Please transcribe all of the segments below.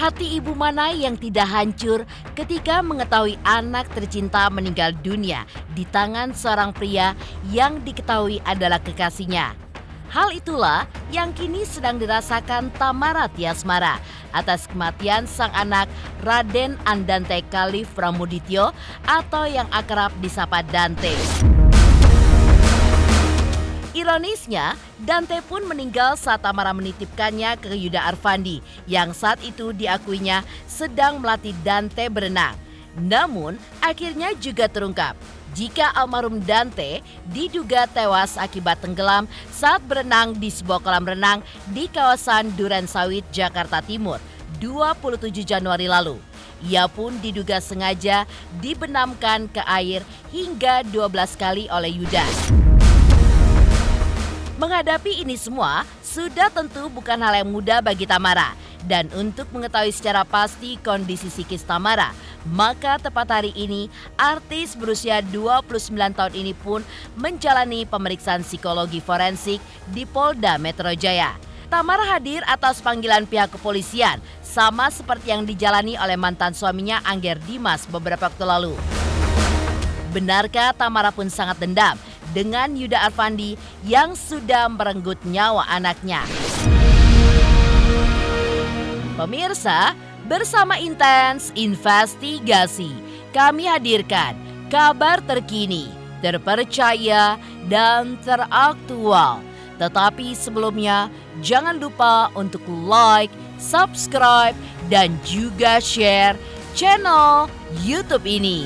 Hati ibu mana yang tidak hancur ketika mengetahui anak tercinta meninggal dunia di tangan seorang pria yang diketahui adalah kekasihnya. Hal itulah yang kini sedang dirasakan Tamara Tiasmara atas kematian sang anak Raden Andante Khalif Pramudityo atau yang akrab disapa Dante. Ironisnya, Dante pun meninggal saat Tamara menitipkannya ke Yuda Arfandi yang saat itu diakuinya sedang melatih Dante berenang. Namun, akhirnya juga terungkap jika almarhum Dante diduga tewas akibat tenggelam saat berenang di sebuah kolam renang di kawasan Durensawit, Jakarta Timur, 27 Januari lalu. Ia pun diduga sengaja dibenamkan ke air hingga 12 kali oleh Yuda. Menghadapi ini semua sudah tentu bukan hal yang mudah bagi Tamara. Dan untuk mengetahui secara pasti kondisi psikis Tamara, maka tepat hari ini artis berusia 29 tahun ini pun menjalani pemeriksaan psikologi forensik di Polda Metro Jaya. Tamara hadir atas panggilan pihak kepolisian, sama seperti yang dijalani oleh mantan suaminya Angger Dimas beberapa waktu lalu. Benarkah Tamara pun sangat dendam dengan Yuda Arfandi yang sudah merenggut nyawa anaknya? Pemirsa, bersama Intens Investigasi, kami hadirkan kabar terkini, terpercaya, dan teraktual. Tetapi sebelumnya, jangan lupa untuk like, subscribe, dan juga share channel YouTube ini.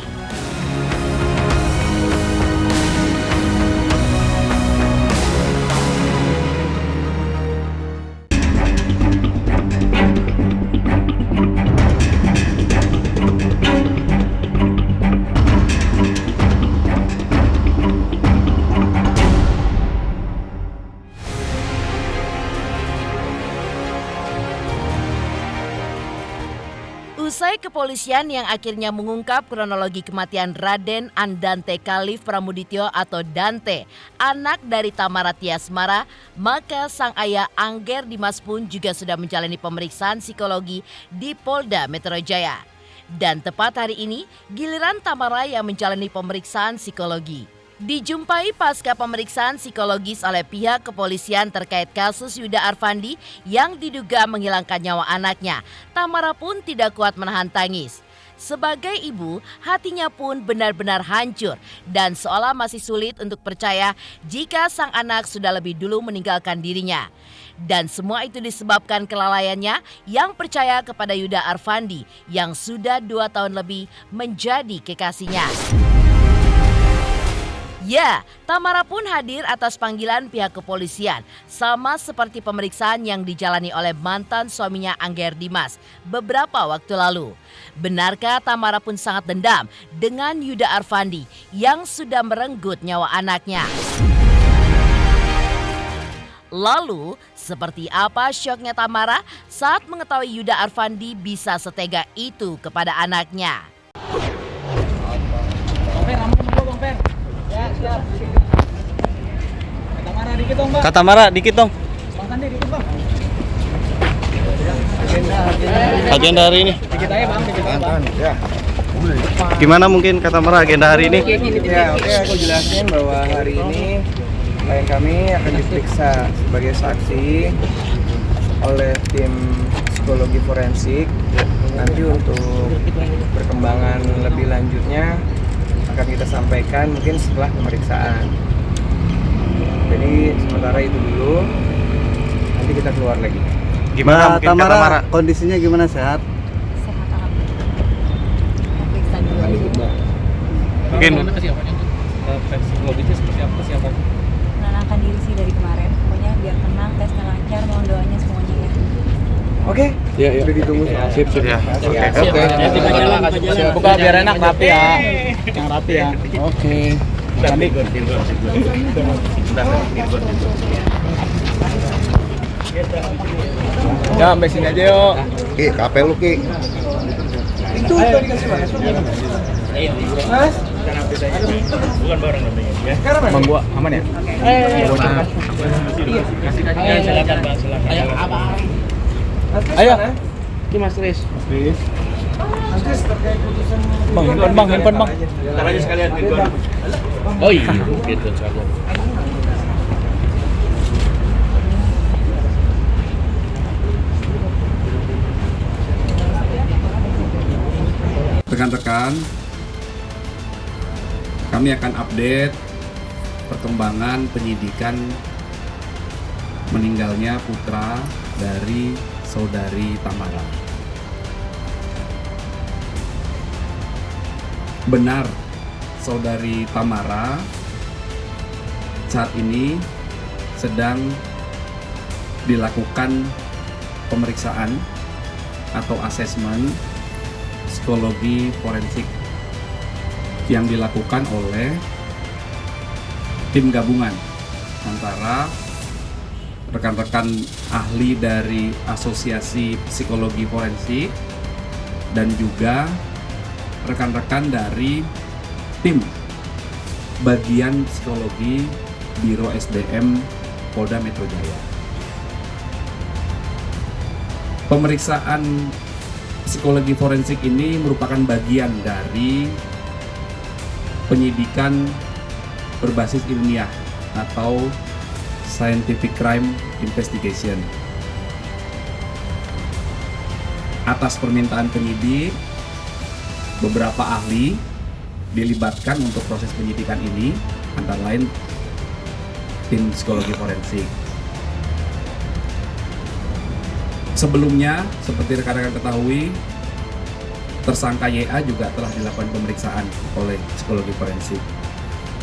Usai kepolisian yang akhirnya mengungkap kronologi kematian Raden Andante Khalif Pramudityo atau Dante, anak dari Tamara Tiasmara, maka sang ayah Angger Dimas pun juga sudah menjalani pemeriksaan psikologi di Polda Metro Jaya. Dan tepat hari ini, giliran Tamara yang menjalani pemeriksaan psikologi. Dijumpai pasca pemeriksaan psikologis oleh pihak kepolisian terkait kasus Yuda Arfandi yang diduga menghilangkan nyawa anaknya, Tamara pun tidak kuat menahan tangis. Sebagai ibu, hatinya pun benar-benar hancur dan seolah masih sulit untuk percaya jika sang anak sudah lebih dulu meninggalkan dirinya. Dan semua itu disebabkan kelalaiannya yang percaya kepada Yuda Arfandi yang sudah 2 tahun lebih menjadi kekasihnya. Ya, Tamara pun hadir atas panggilan pihak kepolisian, sama seperti pemeriksaan yang dijalani oleh mantan suaminya Angger Dimas beberapa waktu lalu. Benarkah Tamara pun sangat dendam dengan Yuda Arfandi yang sudah merenggut nyawa anaknya? Lalu, seperti apa syoknya Tamara saat mengetahui Yuda Arfandi bisa setega itu kepada anaknya? Siap. Kata Mara dikit dong, Bang. Kata Mara dikit dong. Bang Sandi dikit, Bang. Agenda hari ini. Dikit aja, Bang. Dikit aja, Bang. Ya. Gimana mungkin kata Mara agenda hari ini? Ya, oke, aku jelasin bahwa hari ini klien kami akan diperiksa sebagai saksi oleh tim psikologi forensik. Nanti untuk perkembangan lebih lanjutnya akan kita sampaikan mungkin setelah pemeriksaan. Jadi sementara itu dulu, nanti kita keluar lagi. Gimana mungkin Tamara, kata Mara? kondisinya gimana, sehat? Sehat alhamdulillah. Periksa dulu aja. Mungkin Psikologisnya seperti apa persiapan? Menenangkan diri sih dari kemarin. Pokoknya biar tenang, tesnya lancar, mohon doanya semuanya ya. Oke? Ya, Sudah ditunggu. sip ya. Oke. Buka biar enak, rapi ya. Yang rapi ya. Oke. Sandi. Ya, sampai sini aja yuk. Ki, KP lu Ki. Itu udah dikasih Mas. Mas? Bukan barang namanya ya. Bang gua aman ya? Silakan Bang, silakan. Ayo. Ini Mas Riz. Bang, handphone bang. Ntar aja sekalian gitu. Oh iya, gitu sekalian. Rekan-rekan, kami akan update perkembangan penyidikan meninggalnya putra dari saudari Tamara. Benar, saudari Tamara saat ini sedang dilakukan pemeriksaan atau asesmen psikologi forensik yang dilakukan oleh tim gabungan antara rekan-rekan ahli dari Asosiasi Psikologi Forensik dan juga rekan-rekan dari tim bagian psikologi Biro SDM Polda Metro Jaya. Pemeriksaan psikologi forensik ini merupakan bagian dari penyidikan berbasis ilmiah atau Scientific Crime Investigation. Atas permintaan penyidik, beberapa ahli dilibatkan untuk proses penyidikan ini, antara lain tim psikologi forensik. Sebelumnya, seperti rekan-rekan ketahui, tersangka YA juga telah dilakukan pemeriksaan oleh psikologi forensik.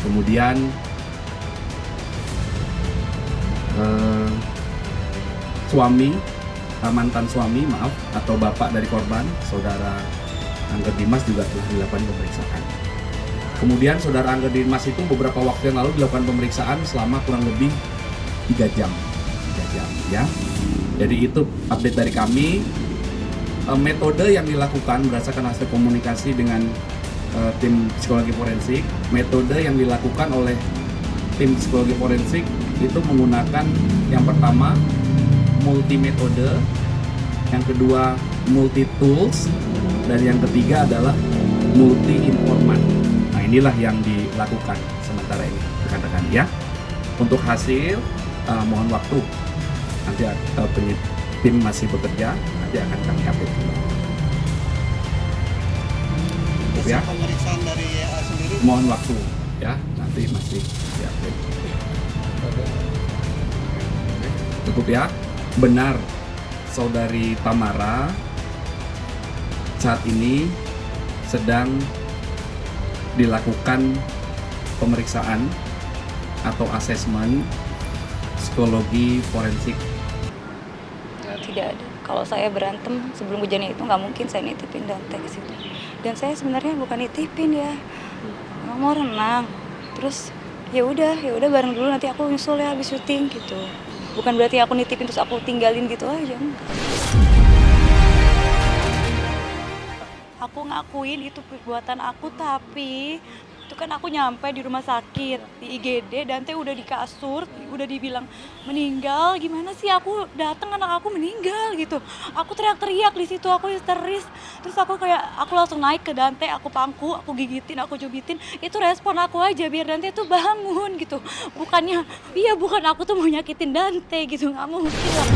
Kemudian mantan suami atau bapak dari korban, saudara Angger Dimas juga telah dilakukan pemeriksaan. Kemudian saudara Angger Dimas itu beberapa waktu yang lalu dilakukan pemeriksaan selama kurang lebih 3 jam ya. Jadi itu update dari kami. Metode yang dilakukan berdasarkan hasil komunikasi dengan tim psikologi forensik, metode yang dilakukan oleh tim psikologi forensik itu menggunakan yang pertama multi metode, yang kedua multi tools, dan yang ketiga adalah multi informan. Nah, inilah yang dilakukan sementara ini rekan-rekan ya. Untuk hasil mohon waktu, nanti tim masih bekerja, nanti akan kami update kembali. Ya. Pemeriksaan dari YA sendiri. Mohon waktu ya, nanti masih diupdate. Cukup ya. Benar, saudari Tamara saat ini sedang dilakukan pemeriksaan atau asesmen psikologi forensik. Tidak ada. Kalau saya berantem sebelum kejadian itu nggak mungkin saya nitipin Dante ke situ. Dan saya sebenarnya bukan nitipin ya, mau renang. Terus ya udah bareng dulu, nanti aku nyusul ya habis syuting gitu. Bukan berarti aku nitipin terus aku tinggalin gitu aja. Aku ngakuin itu perbuatan aku, tapi itu kan aku nyampe di rumah sakit di IGD, Dante udah di kasur, udah dibilang meninggal. Gimana sih aku datang anak aku meninggal gitu. Aku teriak-teriak di situ, aku histeris. Terus aku langsung naik ke Dante, aku pangku, aku gigitin, aku cubitin. Itu respon aku aja biar Dante tuh bangun gitu. Bukan aku tuh mau nyakitin Dante gitu, nggak mungkin lah.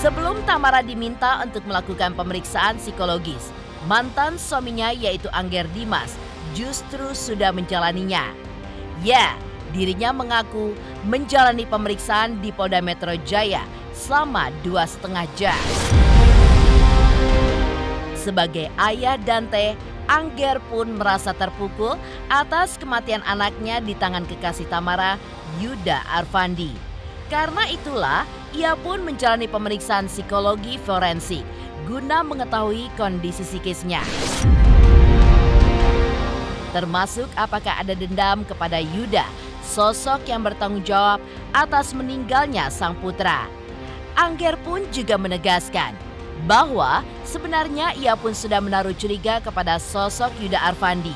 Sebelum Tamara diminta untuk melakukan pemeriksaan psikologis, mantan suaminya yaitu Angger Dimas justru sudah menjalaninya. Ya, dirinya mengaku menjalani pemeriksaan di Polda Metro Jaya selama 2,5 jam. Sebagai ayah Dante, Angger pun merasa terpukul atas kematian anaknya di tangan kekasih Tamara, Yuda Arfandi. Karena itulah, ia pun menjalani pemeriksaan psikologi forensik guna mengetahui kondisi psikisnya. Termasuk apakah ada dendam kepada Yuda, sosok yang bertanggung jawab atas meninggalnya sang putra. Angger pun juga menegaskan bahwa sebenarnya ia pun sudah menaruh curiga kepada sosok Yuda Arfandi.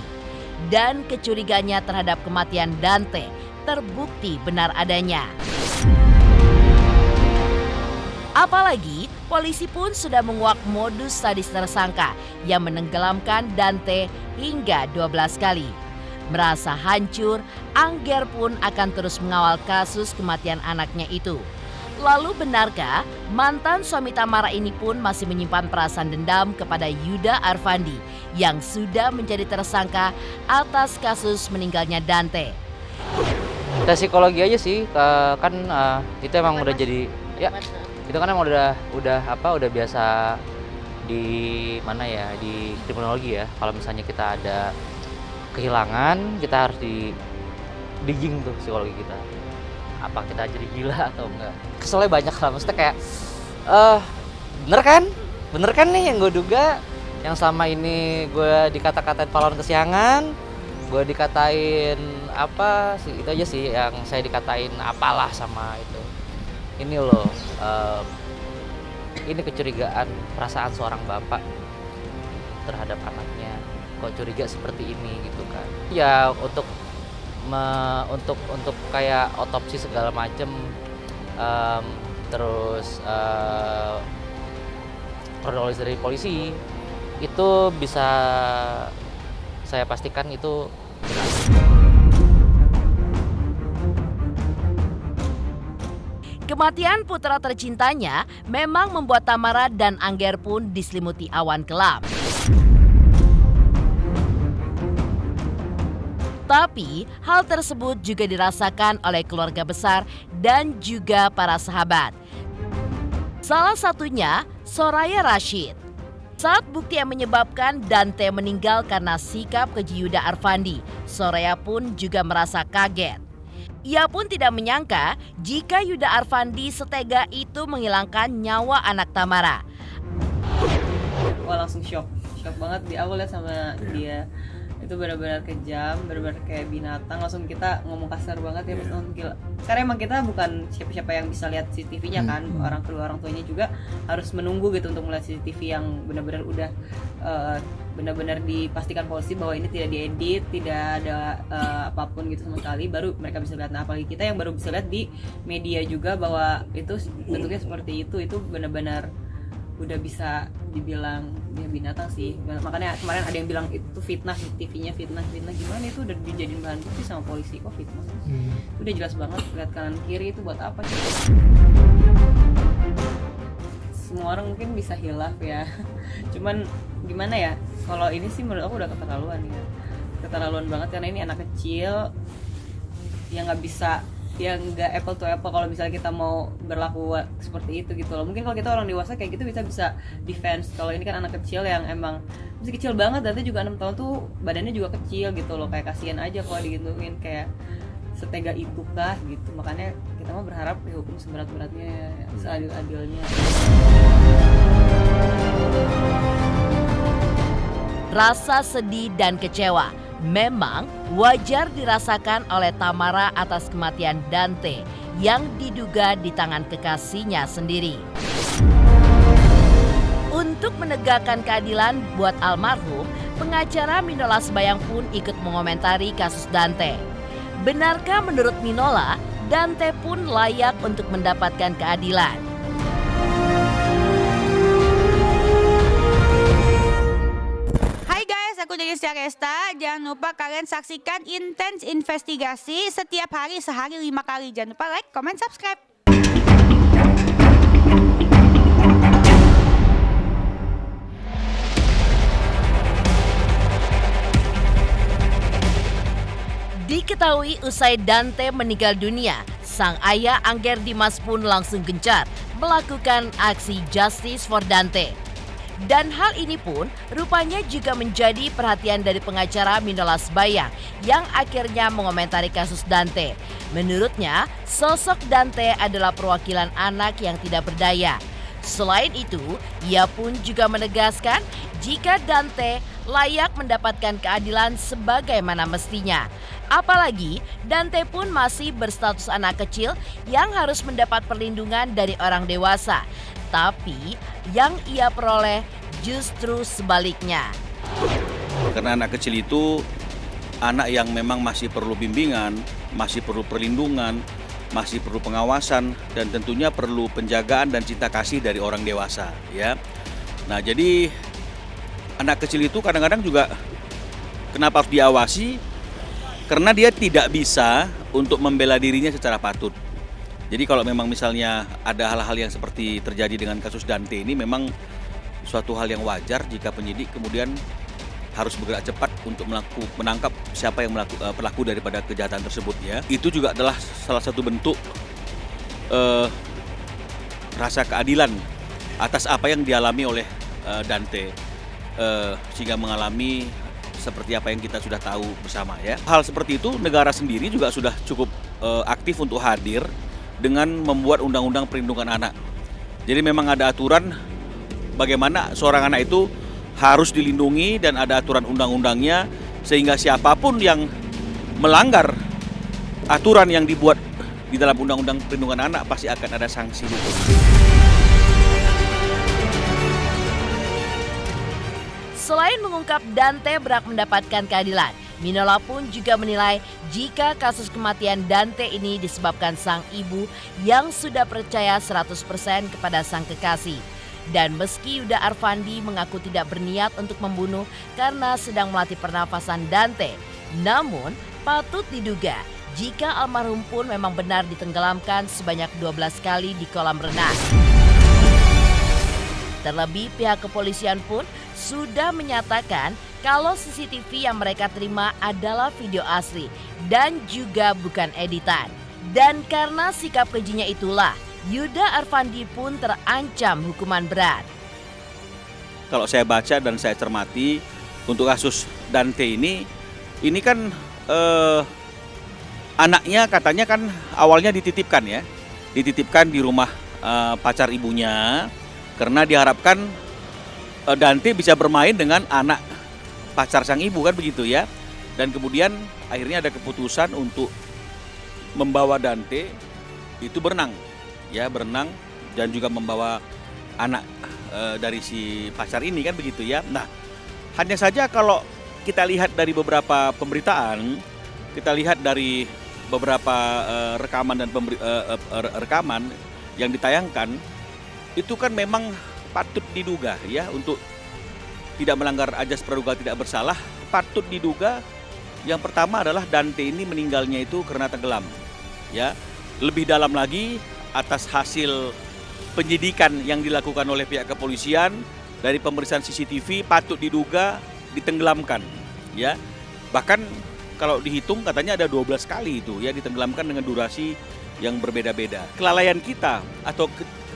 Dan kecurigaannya terhadap kematian Dante terbukti benar adanya. Apalagi polisi pun sudah menguak modus sadis tersangka yang menenggelamkan Dante hingga 12 kali. Merasa hancur, Angger pun akan terus mengawal kasus kematian anaknya itu. Lalu benarkah mantan suami Tamara ini pun masih menyimpan perasaan dendam kepada Yuda Arfandi yang sudah menjadi tersangka atas kasus meninggalnya Dante? Tes psikologi aja sih, kan itu emang udah jadi ya. Itu kan emang udah biasa di mana ya, di kriminologi ya. Kalau misalnya kita ada kehilangan, kita harus digging tuh psikologi kita. Apa kita jadi gila atau enggak? Keselnya banyak lah, maksudnya kayak bener kan nih yang gue duga, yang selama ini gue dikata-katain pahlawan kesiangan, gue dikatain apa sih, itu aja sih yang saya dikatain apalah sama itu. Ini loh, ini kecurigaan perasaan seorang bapak terhadap anaknya, kok curiga seperti ini gitu kan. Ya untuk kayak otopsi segala macem, terus kronologis dari polisi itu bisa saya pastikan itu benar. Kematian putra tercintanya memang membuat Tamara dan Angger pun diselimuti awan gelap. Tapi hal tersebut juga dirasakan oleh keluarga besar dan juga para sahabat. Salah satunya Soraya Rashid. Saat bukti yang menyebabkan Dante meninggal karena sikap keji Yuda Arfandi, Soraya pun juga merasa kaget. Ia pun tidak menyangka jika Yuda Arfandi setega itu menghilangkan nyawa anak Tamara. Wah, langsung shock banget di awal ya sama dia. Itu benar-benar kejam, benar-benar kayak binatang. Langsung kita ngomong kasar banget ya, gila. Karena emang kita bukan siapa-siapa yang bisa lihat CCTV-nya kan. Orang tuanya juga harus menunggu gitu untuk melihat CCTV yang benar-benar udah benar-benar dipastikan polisi bahwa ini tidak diedit, tidak ada apapun gitu sama sekali, baru mereka bisa lihat. Nah, apalagi kita yang baru bisa lihat di media juga bahwa itu bentuknya seperti itu benar-benar udah bisa dibilang dia binatang sih. Makanya kemarin ada yang bilang itu fitnah, TV-nya fitnah gimana, itu udah dijadiin bahan bukti sama polisi kok fitnah. Itu udah jelas banget, lihat kanan kiri itu buat apa sih? Semua orang mungkin bisa hilaf ya. Cuman gimana ya? Kalau ini sih menurut aku udah keterlaluan ya. Keterlaluan banget karena ini anak kecil yang nggak bisa, yang nggak apple to apple kalau misalnya kita mau berlaku seperti itu gitu loh. Mungkin kalau kita orang dewasa kayak gitu bisa defense. Kalau ini kan anak kecil yang emang masih kecil banget, dan juga 6 tahun tuh badannya juga kecil gitu loh. Kayak kasihan aja kalau digituin, kayak setega itu kah gitu. Makanya kita mah berharap dihukum seberat-beratnya ya, seadil-adilnya. Rasa sedih dan kecewa memang wajar dirasakan oleh Tamara atas kematian Dante yang diduga di tangan kekasihnya sendiri. Untuk menegakkan keadilan buat almarhum, pengacara Minola Sebayang pun ikut mengomentari kasus Dante. Benarkah menurut Minola, Dante pun layak untuk mendapatkan keadilan? Aku Denisya Resta. Jangan lupa kalian saksikan Intens Investigasi setiap hari, sehari 5 kali. Jangan lupa like, comment, subscribe. Diketahui usai Dante meninggal dunia, sang ayah Angger Dimas pun langsung gencar melakukan aksi Justice for Dante. Dan hal ini pun rupanya juga menjadi perhatian dari pengacara Minola Sebayang yang akhirnya mengomentari kasus Dante. Menurutnya, sosok Dante adalah perwakilan anak yang tidak berdaya. Selain itu, ia pun juga menegaskan jika Dante layak mendapatkan keadilan sebagaimana mestinya. Apalagi Dante pun masih berstatus anak kecil yang harus mendapat perlindungan dari orang dewasa. Tapi yang ia peroleh justru sebaliknya. Karena anak kecil itu anak yang memang masih perlu bimbingan, masih perlu perlindungan, masih perlu pengawasan dan tentunya perlu penjagaan dan cinta kasih dari orang dewasa ya. Nah, jadi anak kecil itu kadang-kadang juga kenapa harus diawasi? Karena dia tidak bisa untuk membela dirinya secara patut. Jadi kalau memang misalnya ada hal-hal yang seperti terjadi dengan kasus Dante ini, memang suatu hal yang wajar jika penyidik kemudian harus bergerak cepat untuk menangkap siapa yang pelaku daripada kejahatan tersebut ya. Itu juga adalah salah satu bentuk rasa keadilan atas apa yang dialami oleh Dante, sehingga mengalami seperti apa yang kita sudah tahu bersama ya. Hal seperti itu negara sendiri juga sudah cukup aktif untuk hadir dengan membuat undang-undang perlindungan anak. Jadi memang ada aturan bagaimana seorang anak itu harus dilindungi dan ada aturan undang-undangnya, sehingga siapapun yang melanggar aturan yang dibuat di dalam undang-undang perlindungan anak pasti akan ada sanksi hukum. Selain mengungkap Dante berhak mendapatkan keadilan, Minola pun juga menilai jika kasus kematian Dante ini disebabkan sang ibu yang sudah percaya 100% kepada sang kekasih. Dan meski Yuda Arfandi mengaku tidak berniat untuk membunuh karena sedang melatih pernafasan Dante, namun patut diduga jika almarhum pun memang benar ditenggelamkan sebanyak 12 kali di kolam renang. Terlebih pihak kepolisian pun sudah menyatakan kalau CCTV yang mereka terima adalah video asli dan juga bukan editan. Dan karena sikap kejinya itulah, Yuda Arfandi pun terancam hukuman berat. Kalau saya baca dan saya cermati untuk kasus Dante ini kan anaknya katanya kan awalnya dititipkan ya. Dititipkan di rumah pacar ibunya karena diharapkan Dante bisa bermain dengan anak pacar sang ibu kan begitu ya. Dan kemudian akhirnya ada keputusan untuk membawa Dante itu berenang dan juga membawa anak dari si pacar ini kan begitu ya. Nah, hanya saja kalau kita lihat dari beberapa pemberitaan, kita lihat dari beberapa rekaman dan rekaman yang ditayangkan, itu kan memang patut diduga ya untuk tidak melanggar ajas praduga tidak bersalah. Patut diduga yang pertama adalah Dante ini meninggalnya itu karena tenggelam ya. Lebih dalam lagi atas hasil penyidikan yang dilakukan oleh pihak kepolisian dari pemeriksaan CCTV patut diduga ditenggelamkan ya. Bahkan kalau dihitung katanya ada 12 kali itu ya ditenggelamkan dengan durasi yang berbeda-beda. Kelalaian kita atau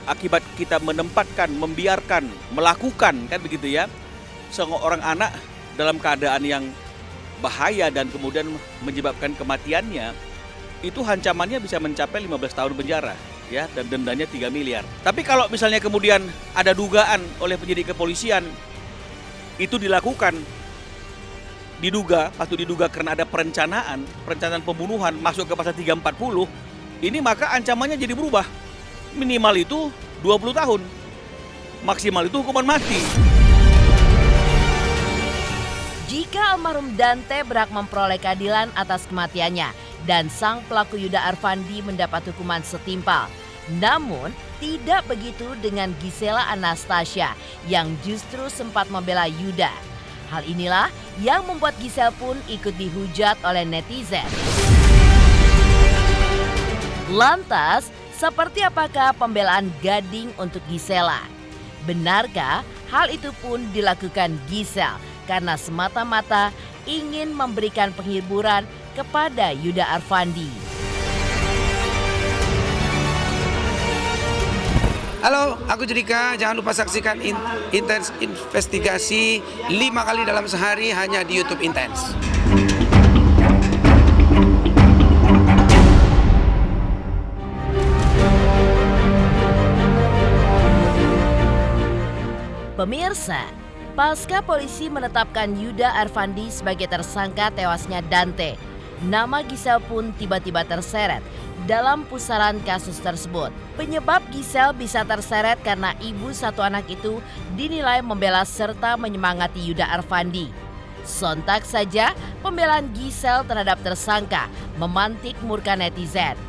akibat kita menempatkan, membiarkan, melakukan kan begitu ya seorang anak dalam keadaan yang bahaya dan kemudian menyebabkan kematiannya, itu ancamannya bisa mencapai 15 tahun penjara ya dan dendanya 3 miliar. Tapi kalau misalnya kemudian ada dugaan oleh penyidik kepolisian itu dilakukan patut diduga karena ada perencanaan pembunuhan masuk ke pasal 340, ini maka ancamannya jadi berubah. Minimal itu 20 tahun. Maksimal itu hukuman mati. Jika almarhum Dante berhak memperoleh keadilan atas kematiannya dan sang pelaku Yuda Arfandi mendapat hukuman setimpal. Namun, tidak begitu dengan Gisela Anastasia yang justru sempat membela Yuda. Hal inilah yang membuat Gisel pun ikut dihujat oleh netizen. Lantas, seperti apakah pembelaan Gading untuk Gisela? Benarkah hal itu pun dilakukan Gisel karena semata-mata ingin memberikan penghiburan kepada Yuda Arfandi? Halo, aku Judika. Jangan lupa saksikan Intens Investigasi 5 kali dalam sehari hanya di YouTube Intens. Pemirsa, pasca polisi menetapkan Yuda Arfandi sebagai tersangka tewasnya Dante, nama Gisel pun tiba-tiba terseret dalam pusaran kasus tersebut. Penyebab Gisel bisa terseret karena ibu satu anak itu dinilai membela serta menyemangati Yuda Arfandi. Sontak saja pembelaan Gisel terhadap tersangka memantik murka netizen.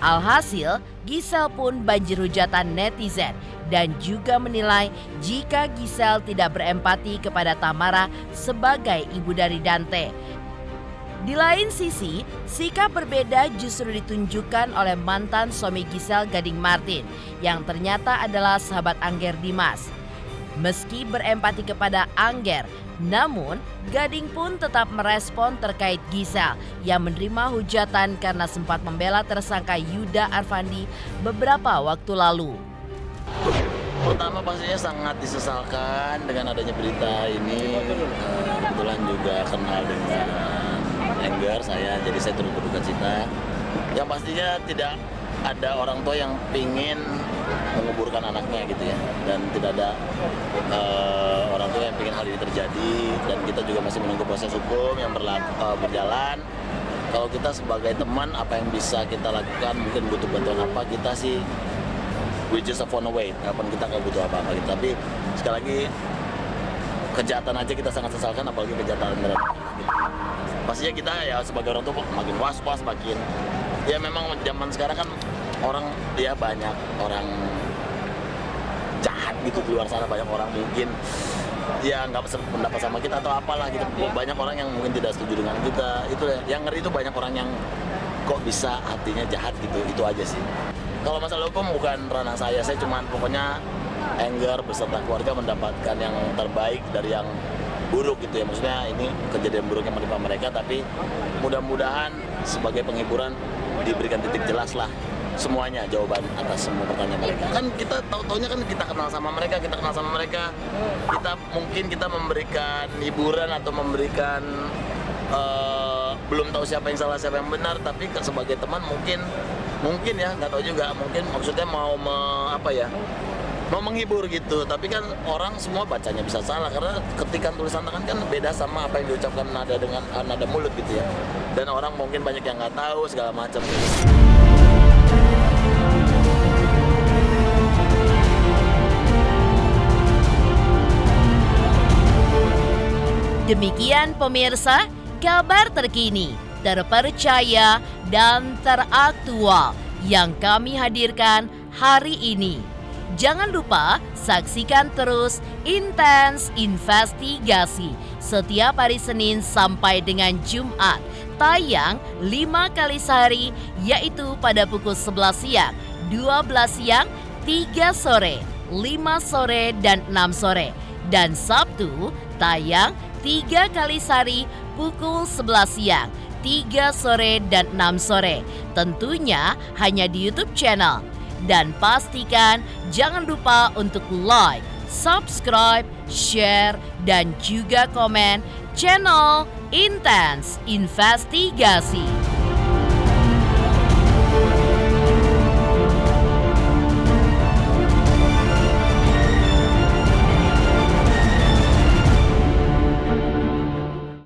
Alhasil, Giselle pun banjir hujatan netizen dan juga menilai jika Giselle tidak berempati kepada Tamara sebagai ibu dari Dante. Di lain sisi, sikap berbeda justru ditunjukkan oleh mantan suami Giselle, Gading Martin, yang ternyata adalah sahabat Angger Dimas. Meski berempati kepada Angger, namun Gading pun tetap merespon terkait Giselle yang menerima hujatan karena sempat membela tersangka Yuda Arfandi beberapa waktu lalu. Pertama pastinya sangat disesalkan dengan adanya berita ini. Kebetulan juga kenal dengan Angger jadi saya turut berduka cita. Yang pastinya tidak ada orang tua yang pingin menguburkan anaknya gitu ya, dan tidak ada orang tua yang pingin hal ini terjadi, dan kita juga masih menunggu proses hukum yang berjalan. Kalau kita sebagai teman, apa yang bisa kita lakukan, mungkin butuh bantuan apa, kita sih we just a phone away, kapan kita nggak butuh apa-apa gitu. Tapi sekali lagi kejahatan aja kita sangat sesalkan, apalagi kejahatan berat gitu. Pastinya kita ya sebagai orang tua makin was-was, makin ya memang zaman sekarang kan orang ya banyak orang jahat gitu di luar sana, banyak orang mungkin ya nggak pendapat sama kita atau apalah gitu, banyak orang yang mungkin tidak setuju dengan kita. Itu yang ngeri, itu banyak orang yang kok bisa hatinya jahat gitu, itu aja sih. Kalau masalah hukum bukan ranah saya cuma pokoknya Angger beserta keluarga mendapatkan yang terbaik dari yang buruk gitu ya, maksudnya ini kejadian buruk yang menimpa mereka, tapi mudah-mudahan sebagai penghiburan diberikan titik jelas lah semuanya, jawaban atas semua pertanyaan mereka. Kan kita tahu-taunya kan kita kenal sama mereka, kita memberikan hiburan atau memberikan belum tahu siapa yang salah siapa yang benar, tapi sebagai teman mungkin ya nggak tahu juga, mungkin maksudnya mau menghibur gitu, tapi kan orang semua bacanya bisa salah karena ketikan tulisan tangan kan beda sama apa yang diucapkan dengan nada mulut gitu ya, dan orang mungkin banyak yang nggak tahu segala macam. Demikian pemirsa, kabar terkini, terpercaya dan teraktual yang kami hadirkan hari ini. Jangan lupa saksikan terus Intens Investigasi setiap hari Senin sampai dengan Jumat, tayang 5 kali sehari, yaitu pada pukul 11 siang, 12 siang, 3 sore, 5 sore, dan 6 sore. Dan Sabtu tayang 3 kali sehari pukul 11 siang, 3 sore, dan 6 sore. Tentunya hanya di YouTube channel. Dan pastikan jangan lupa untuk like, subscribe, share, dan juga komen channel Intens Investigasi.